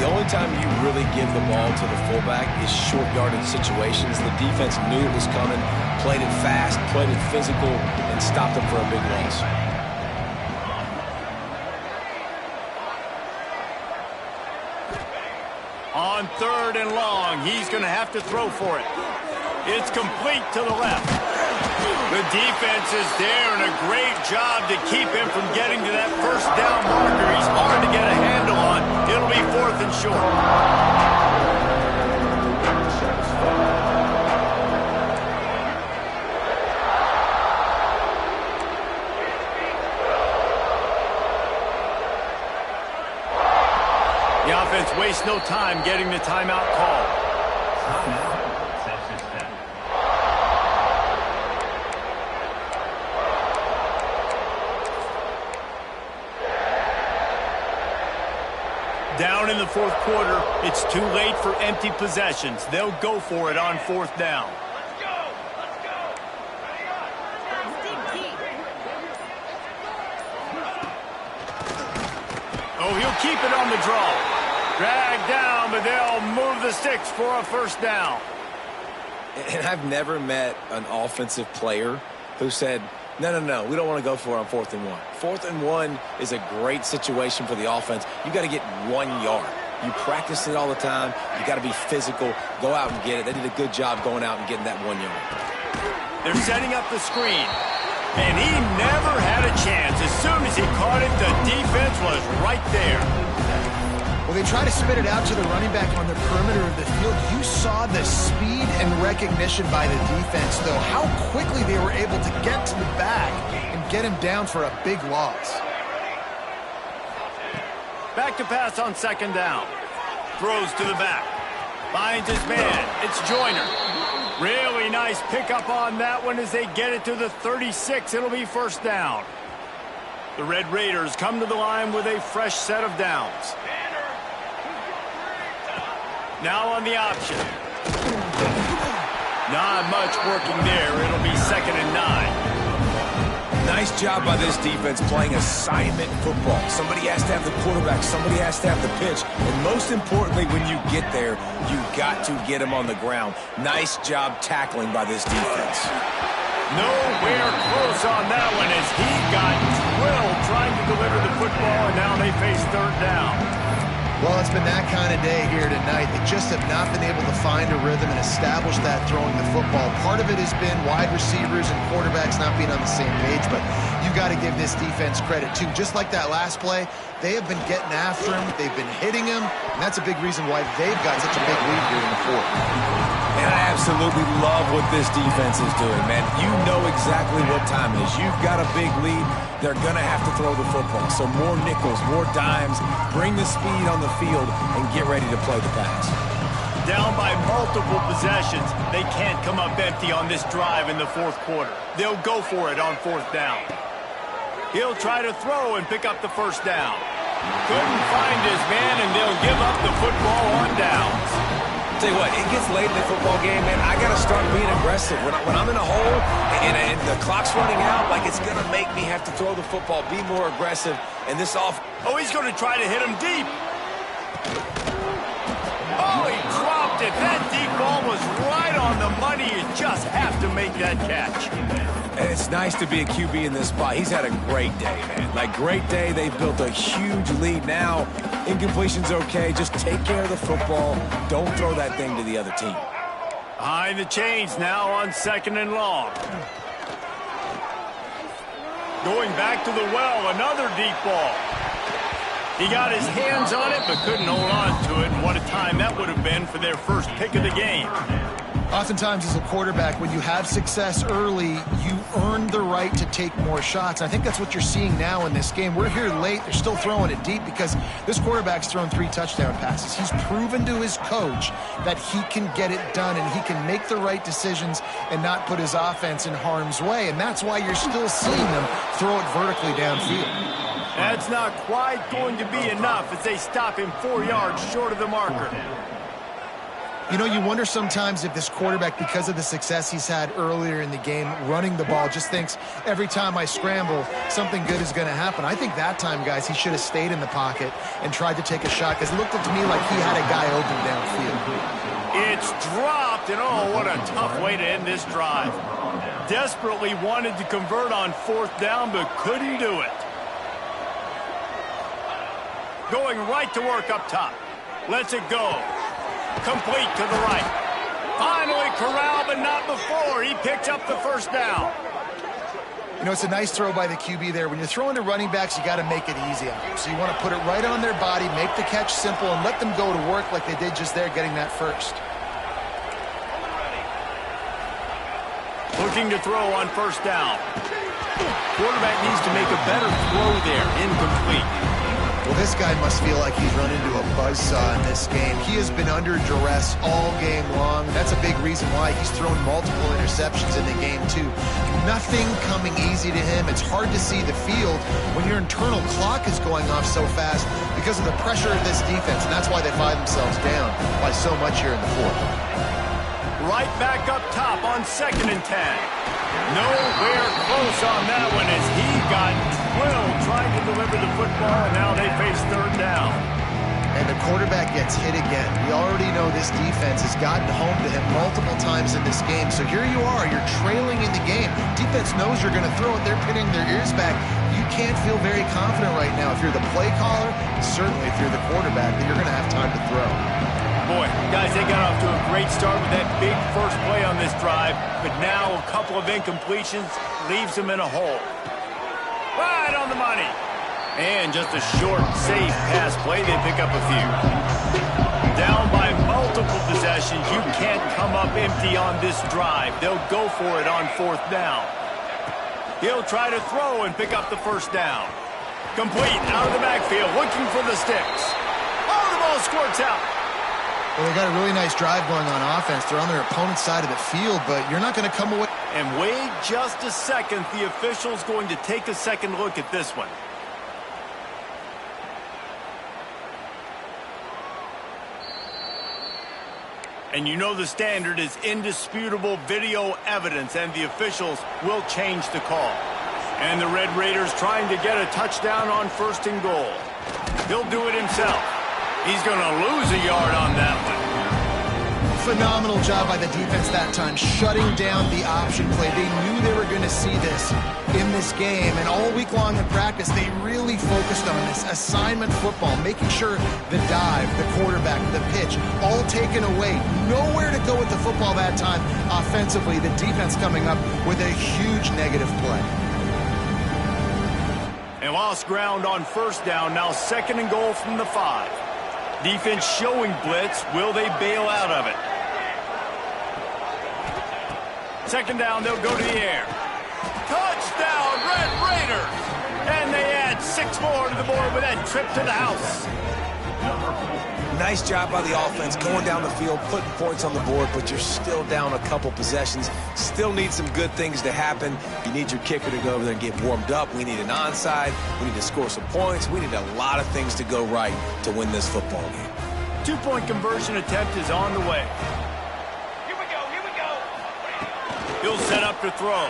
The only time you really give the ball to the fullback is short yardage situations. The defense knew it was coming, played it fast, played it physical, and stopped him for a big loss. On 3rd and long, he's going to have to throw for it. It's complete to the left. The defense is there, and a great job to keep him from getting to that 1st down marker. He's hard to get a handle on. It'll be 4th and short. The offense wastes no time getting the timeout call. Down in the 4th quarter, it's too late for empty possessions. They'll go for it on 4th down. Oh, he'll keep it on the draw. Dragged down, but they'll move the sticks for a 1st down. And I've never met an offensive player who said, no, we don't want to go for it on 4th and 1. 4th and 1 is a great situation for the offense. You got to get 1 yard. You practice it all the time. You got to be physical. Go out and get it. They did a good job going out and getting that 1 yard. They're setting up the screen. And he never had a chance. As soon as he caught it, the defense was right there. Well, they try to spit it out to the running back on the perimeter of the field. You saw the speed and recognition by the defense, though, how quickly they were able to get to the back and get him down for a big loss. Back to pass on second down. Throws to the back. Finds his man. It's Joyner. Really nice pickup on that one as they get it to the 36. It'll be first down. The Red Raiders come to the line with a fresh set of downs. Now on the option. Not much working there. It'll be 2nd and 9. Nice job by this defense playing assignment football. Somebody has to have the quarterback. Somebody has to have the pitch. And most importantly, when you get there, you got to get him on the ground. Nice job tackling by this defense. Nowhere close on that one as he got drilled trying to deliver the football, and now they face third down. Well, it's been that kind of day here tonight. They just have not been able to find a rhythm and establish that throwing the football. Part of it has been wide receivers and quarterbacks not being on the same page, but you got to give this defense credit, too. Just like that last play, they have been getting after him. They've been hitting him, and that's a big reason why they've got such a big lead here in the fourth. And I absolutely love what this defense is doing, man. You know exactly what time it is. You've got a big lead. They're going to have to throw the football. So more nickels, more dimes, bring the speed on the field, and get ready to play the pass. Down by multiple possessions, they can't come up empty on this drive in the fourth quarter. They'll go for it on fourth down. He'll try to throw and pick up the first down. Couldn't find his man, and they'll give up the football on downs. Tell you what, it gets late in the football game, man. I got to start being aggressive. When I'm in a hole and the clock's running out, like it's going to make me have to throw the football, be more aggressive. And this off. Oh, he's going to try to hit him deep. Oh, he dropped it. That deep ball was right on the money. You just have to make that catch. And it's nice to be a QB in this spot. He's had a great day, man. Like, great day. They've built a huge lead now. Incompletion's okay. Just take care of the football. Don't throw that thing to the other team. Behind the chains now on 2nd and long. Going back to the well, another deep ball. He got his hands on it, but couldn't hold on to it. What a time that would have been for their first pick of the game. Oftentimes as a quarterback, when you have success early, you earn the right to take more shots. I think that's what you're seeing now in this game. We're here late. They're still throwing it deep because this quarterback's thrown 3 touchdown passes. He's proven to his coach that he can get it done and he can make the right decisions and not put his offense in harm's way. And that's why you're still seeing them throw it vertically downfield. That's not quite going to be enough as they stop him 4 yards short of the marker. You know, you wonder sometimes if this quarterback, because of the success he's had earlier in the game, running the ball, just thinks every time I scramble, something good is going to happen. I think that time, guys, he should have stayed in the pocket and tried to take a shot because it looked to me like he had a guy open downfield. It's dropped, and oh, what a tough way to end this drive. Desperately wanted to convert on fourth down, but couldn't do it. Going right to work up top. Lets it go. Complete to the right. Finally corralled, but not before. He picks up the first down. You know, it's a nice throw by the QB there. When you're throwing to running backs, you got to make it easy on them. So you want to put it right on their body, make the catch simple, and let them go to work like they did just there, getting that first. Looking to throw on first down. Quarterback needs to make a better throw there. Incomplete. Well, this guy must feel like he's run into a buzzsaw in this game. He has been under duress all game long. That's a big reason why he's thrown multiple interceptions in the game, too. Nothing coming easy to him. It's hard to see the field when your internal clock is going off so fast because of the pressure of this defense, and that's why they find themselves down by so much here in the fourth. Right back up top on 2nd and 10. Nowhere close on that one as he got drilled trying to deliver the football, and now they face third down. And the quarterback gets hit again. We already know this defense has gotten home to him multiple times in this game. So here you are, you're trailing in the game. Defense knows you're going to throw it. They're pinning their ears back. you can't feel very confident right now if you're the play caller, certainly if you're the quarterback, that you're going to have time to throw. Boy, guys, they got off to a great start with that big first play on this drive, but now a couple of incompletions leaves them in a hole. Right on the money. And just a short, safe pass play, they pick up a few. Down by multiple possessions, you can't come up empty on this drive. They'll go for it on 4th down. He'll try to throw and pick up the first down. Complete, out of the backfield, looking for the sticks. Oh, the ball squirts out. Well, they got a really nice drive going on offense. They're on their opponent's side of the field, but you're not going to come away. And wait just a second. The official's going to take a second look at this one. And you know the standard is indisputable video evidence, and the officials will change the call. And the Red Raiders trying to get a touchdown on 1st and goal. He'll do it himself. He's going to lose a yard on that one. Phenomenal job by the defense that time, shutting down the option play. They knew they were going to see this in this game, and all week long in practice, they really focused on this assignment football, making sure the dive, the quarterback, the pitch, all taken away. Nowhere to go with the football that time offensively. The defense coming up with a huge negative play. And lost ground on 1st down, now 2nd and goal from the 5. Defense showing blitz. Will they bail out of it? 2nd down, they'll go to the air. Touchdown, Red Raiders! And they add 6 more to the board with that trip to the house. Nice job by the offense going down the field, putting points on the board, but you're still down a couple possessions. Still need some good things to happen. You need your kicker to go over there and get warmed up. We need an onside. We need to score some points. We need a lot of things to go right to win this football game. 2-point conversion attempt is on the way. Here we go, here we go. He'll set up to throw.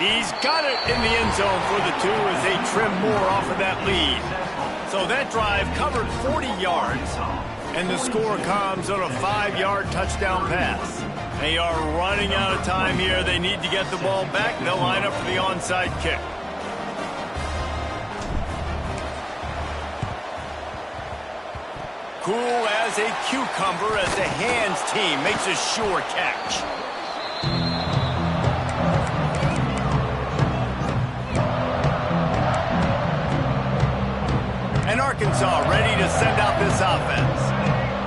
He's got it in the end zone for the 2 as they trim more off of that lead. So that drive covered 40 yards, and the score comes on a 5-yard touchdown pass. They are running out of time here. They need to get the ball back. They'll line up for the onside kick. Cool as a cucumber as the hands team makes a sure catch. And Arkansas ready to send out this offense.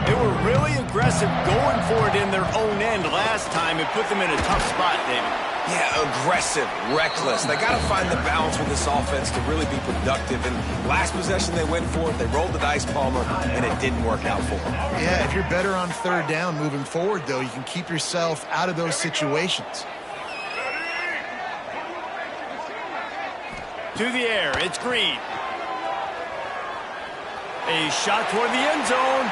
They were really aggressive going for it in their own end last time. It put them in a tough spot, David. Yeah, aggressive, reckless. They got to find the balance with this offense to really be productive. And last possession they went for it. They rolled the dice, Palmer, and it didn't work out for them. Yeah, if you're better on 3rd down moving forward, though, you can keep yourself out of those situations. To the air, it's Green. A shot toward the end zone.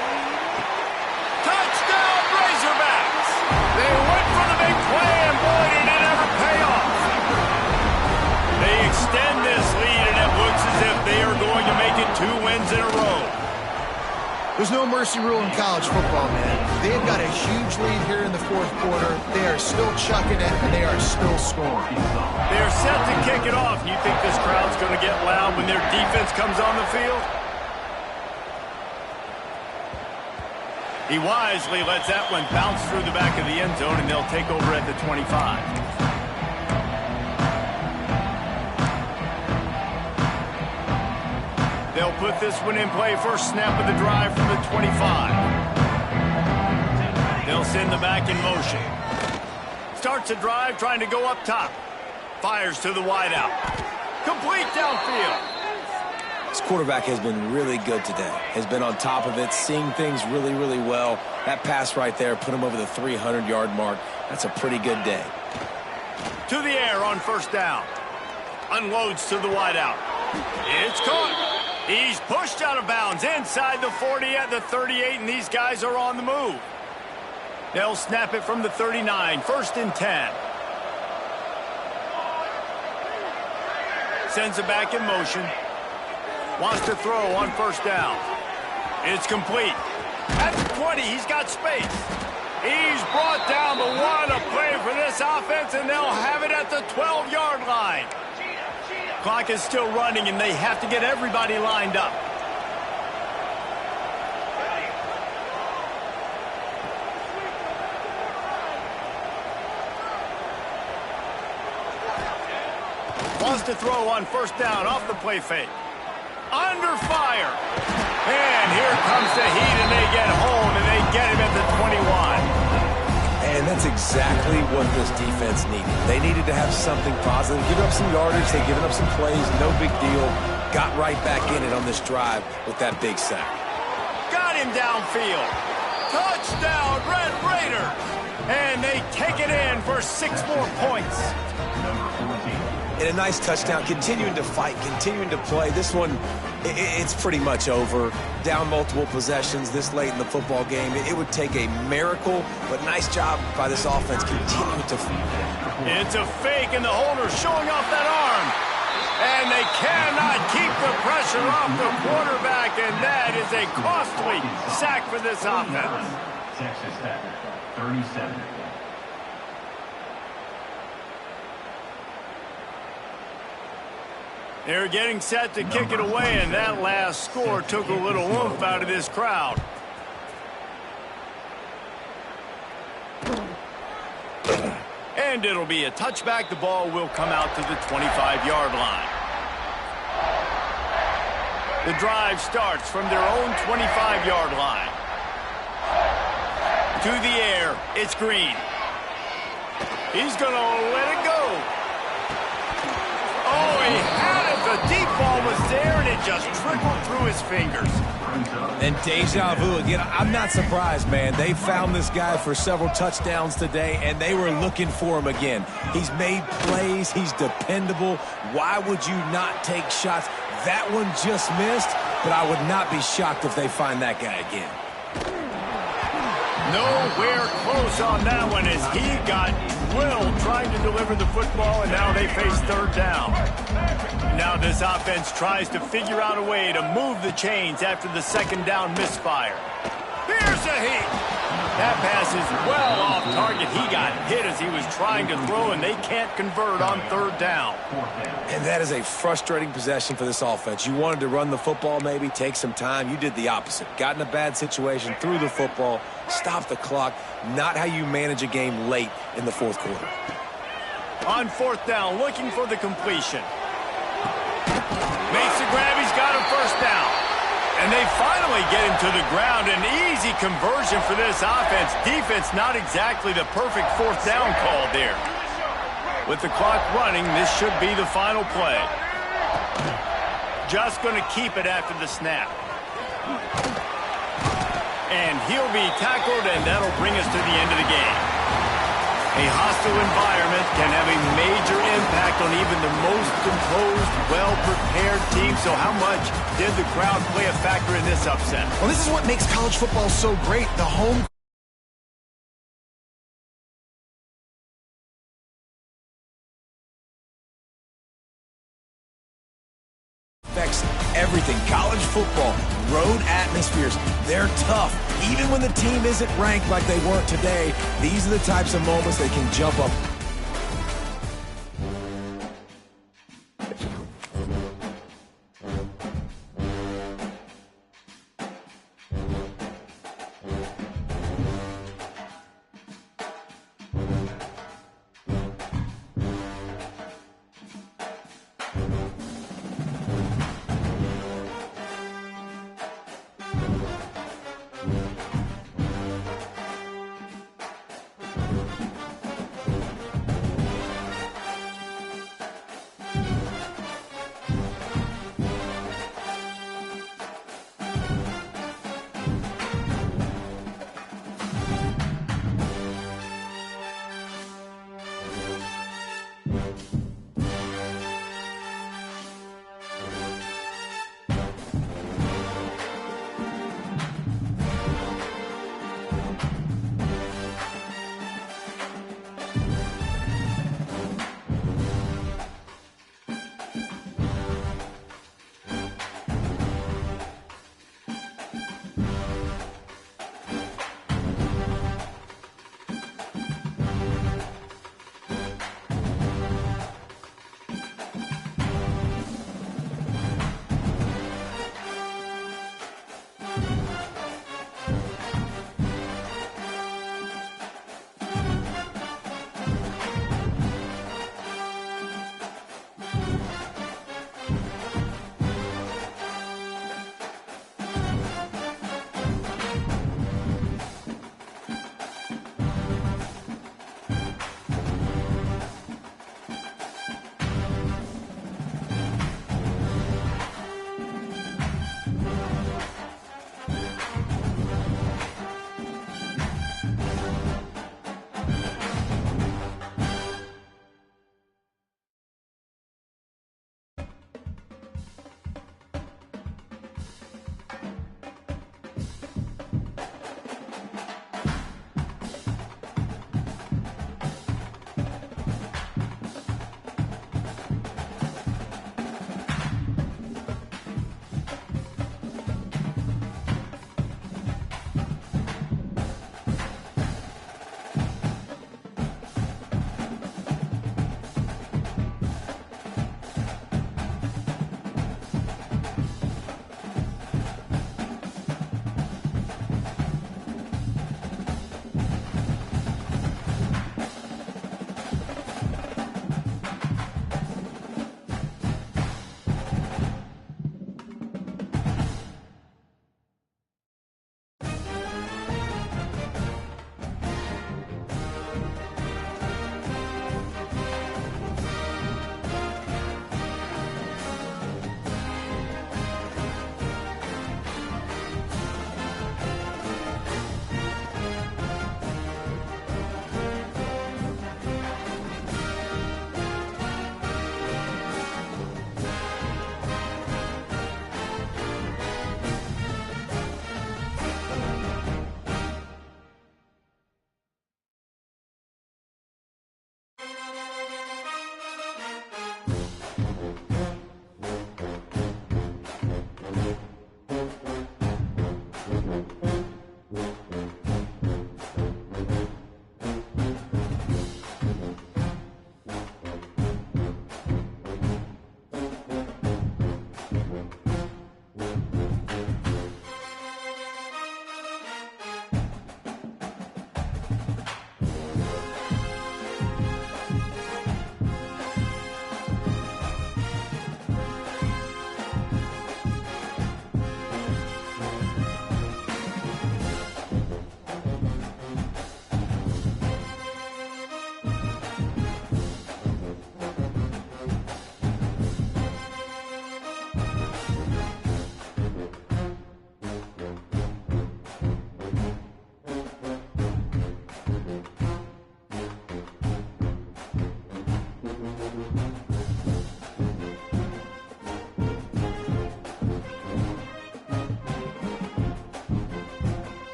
Touchdown, Razorbacks! They went for the big play, and boy, did it ever pay off. They extend this lead, and it looks as if they are going to make it 2 wins in a row. There's no mercy rule in college football, man. They've got a huge lead here in the 4th quarter. They are still chucking it, and they are still scoring. They're set to kick it off. You think this crowd's going to get loud when their defense comes on the field? He wisely lets that one bounce through the back of the end zone, and they'll take over at the 25. They'll put this one in play. First snap of the drive from the 25. They'll send the back in motion. Starts a drive trying to go up top. Fires to the wideout. Complete downfield. This quarterback has been really good today. Has been on top of it, seeing things really, really well. That pass right there put him over the 300-yard mark. That's a pretty good day. To the air on 1st down. Unloads to the wideout. It's caught. He's pushed out of bounds inside the 40 at the 38, and these guys are on the move. They'll snap it from the 39, 1st and 10. Sends it back in motion. Wants to throw on 1st down. It's complete. At the 20, he's got space. He's brought down, but what a play for this offense, and they'll have it at the 12-yard line. Clock is still running, and they have to get everybody lined up. Wants to throw on first down off the play fake. Under fire. And here comes the heat, and they get home, and they get him at the 21. And that's exactly what this defense needed. They needed to have something positive. Give up some yardage. They've given up some plays. No big deal. Got right back in it on this drive with that big sack. Got him downfield. Touchdown, Red Raiders. And they take it in for 6 more points. And a nice touchdown, continuing to fight, continuing to play. This one, it's pretty much over. Down multiple possessions this late in the football game. It would take a miracle, but nice job by this offense continuing to... It's a fake, and the holder's showing off that arm. And they cannot keep the pressure off the quarterback, and that is a costly sack for this offense. Texas Tech, 37. They're getting set to kick it away, and that last score took a little oomph out of this crowd. And it'll be a touchback. The ball will come out to the 25-yard line. The drive starts from their own 25-yard line. To the air, it's Green. He's going to let it go. Oh, he had it. The deep ball was there, and it just trickled through his fingers. And deja vu again. I'm not surprised, man. They found this guy for several touchdowns today, and they were looking for him again. He's made plays. He's dependable. Why would you not take shots? That one just missed, but I would not be shocked if they find that guy again. Nowhere close on that one as he got drilled trying to deliver the football, and now they face third down. Now this offense tries to figure out a way to move the chains after the second down misfire. Here's a heat. That pass is well off target. He got hit as he was trying to throw, and they can't convert on third down. And that is a frustrating possession for this offense. You wanted to run the football, maybe take some time. You did the opposite. Got in a bad situation, threw the football, stopped the clock. Not how you manage a game late in the fourth quarter. On fourth down, looking for the completion. Makes the grab. He's got a first down. And they finally get him to the ground. An easy conversion for this offense. Defense not exactly the perfect fourth down call there. With the clock running, this should be the final play. Just going to keep it after the snap. And he'll be tackled, and that'll bring us to the end of the game. A hostile environment can have a major impact on even the most composed, well-prepared team. So how much did the crowd play a factor in this upset? Well, this is what makes college football so great. The home affects everything. College football, road atmospheres, they're tough. Even when the team isn't ranked like they weren't today, these are the types of moments that can jump up